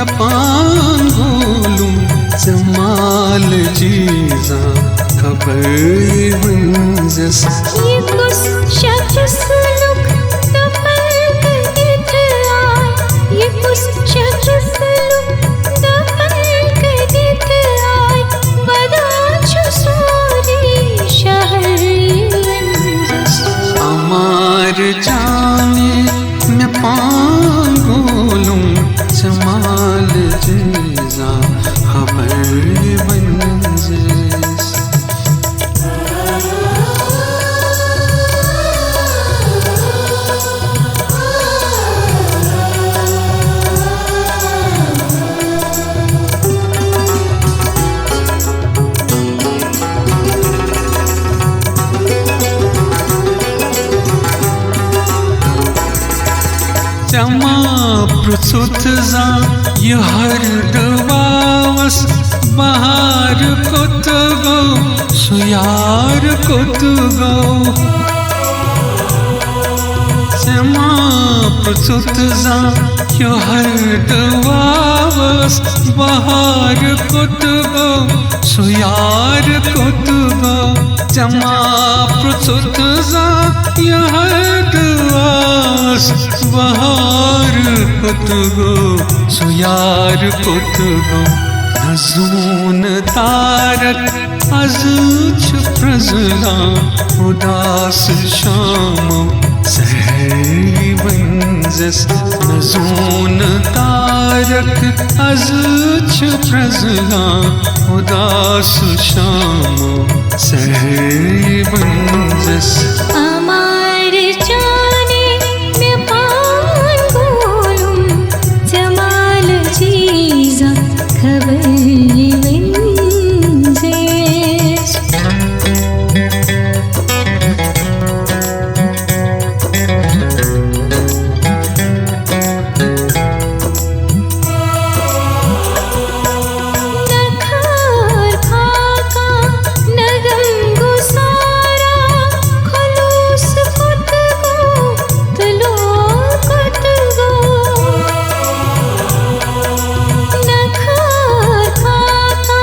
मैं पांगोलूं जमाल जीजा खबर वंजस ये कुछ शख्स लुक दफन कदित आय ये कुछ शख्स लुक दफन कदित आय वदा छुसोरी शहर वंजस अमार जाने मैं पांगोलूं जमाल जीजा खबर वंजस जमा प्रसुत जा ये हर दवावस बहार कुत गो सुयार कुत गो जमा प्रसुत जा ये हर दवावस बहार कुत गो सुयार कुत गो जमा प्रसुत जा ये हर दवावस बहार कुत गो सुयार कुत गो नजून तारक अज प्रजला उदास शाम सहरी वंजस नजून तारक अज प्रजला उदास शाम सहरी वंजस अमार जाने मैं पांगोलूं जमाल जीजा खबर वंजस नखार खाका नगम गुसारा खुलूस कुत गो तलो कुत गो नखार खाका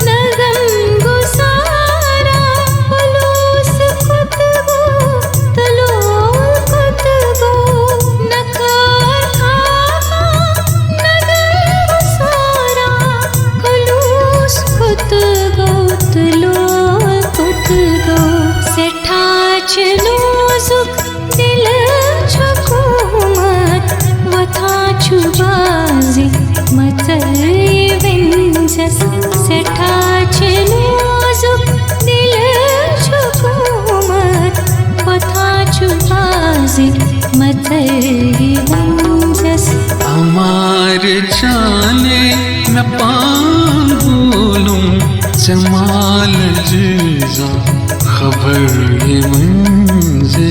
नगम गुसारा खुलूस कुत गो तलो कुत गो नखार खाका नगम गुसारा खुलूस कुत गो तलो कुत गो सेठा चनोजुक दिल छकुमत वथा छुबाजी मतई वंजस सेठा चनोजुक दिल छकुमत वथा छुबाजी मतई वंजस अमार जाने मैं पांगोलूं जमाल जीजा खबर वंजस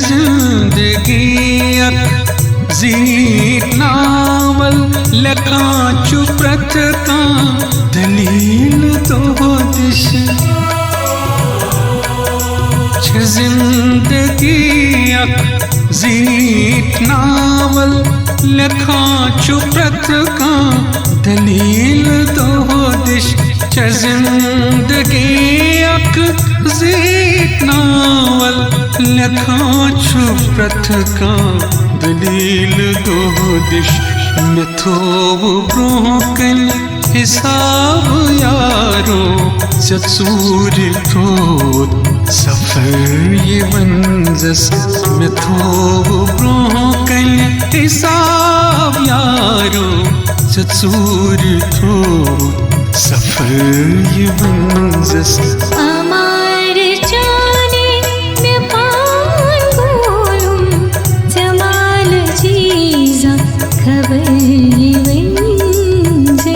जिंदगी अक जीत नावल लका चुप्रत का दलील तो दिश जिंदगी अक जीत नावल लका चुप्रत का दलील तो दिश जिंदगी अक जीत नावल लखा छुप्रत का दलील दो दिश में थोव ब्रोकन हिसाब यारो चसूर थोत सफर ये वंजस में थोव ब्रोकन हिसाब यारो चसूर थोत सफर ये वंजस अमार जाने मैं पांगोलूं जमाल जीजा खबर वंजस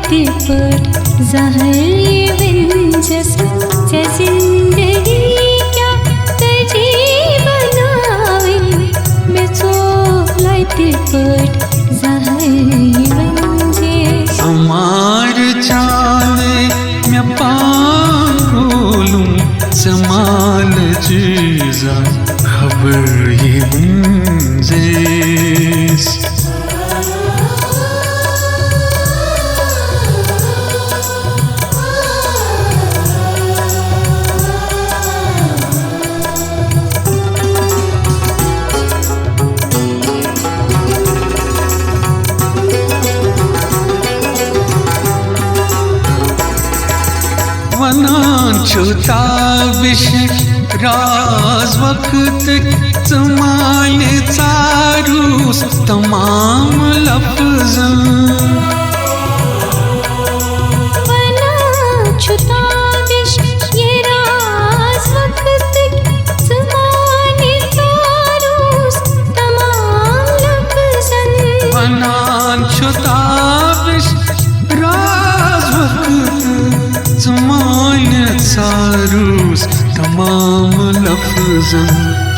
पट जहर विंजस जिंदगी क्या तजी बनाविल में सोलत पट जहर विंजस हमार चाले में पागोलूं जमाल जीजा खबर ये विंजस वनांचुता विश राज वक्त ज़माने चारूस तमाम लफ्ज़न वनांचुता विश ये राज वक्त ज़माने चारूस तमाम लफ्ज़न वनांचुता विश राज वक्त ज़माने चारूस तमाम लफ्ज़न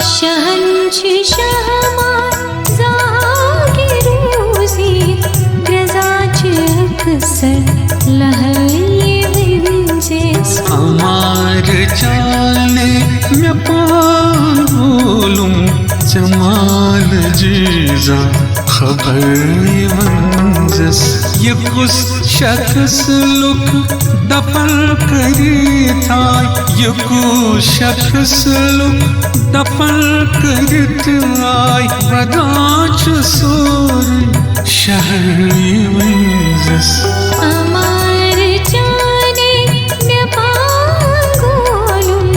शहंशी शहमार जागिरूसी ग्रजाच अक्सर लहये विंजस हमार चाले में पागोलूं जमाल जीजा खबर ये विंजस ये कुछ शख्स लुक दफन करी था ये कुछ शख्स लुक दफन करत आई बदाच सोर शहर विंजस अमार जाने में पागोलूं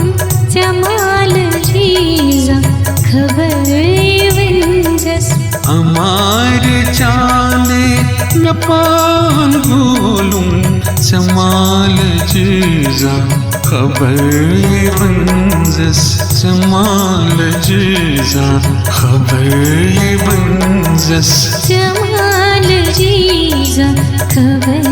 जमाल जीजा खबर विंजस हमार चाले में पागोलूं जमाल जीजा खबर विंजस जमाल जीजा खबर विंजस जमाल जीजा खबर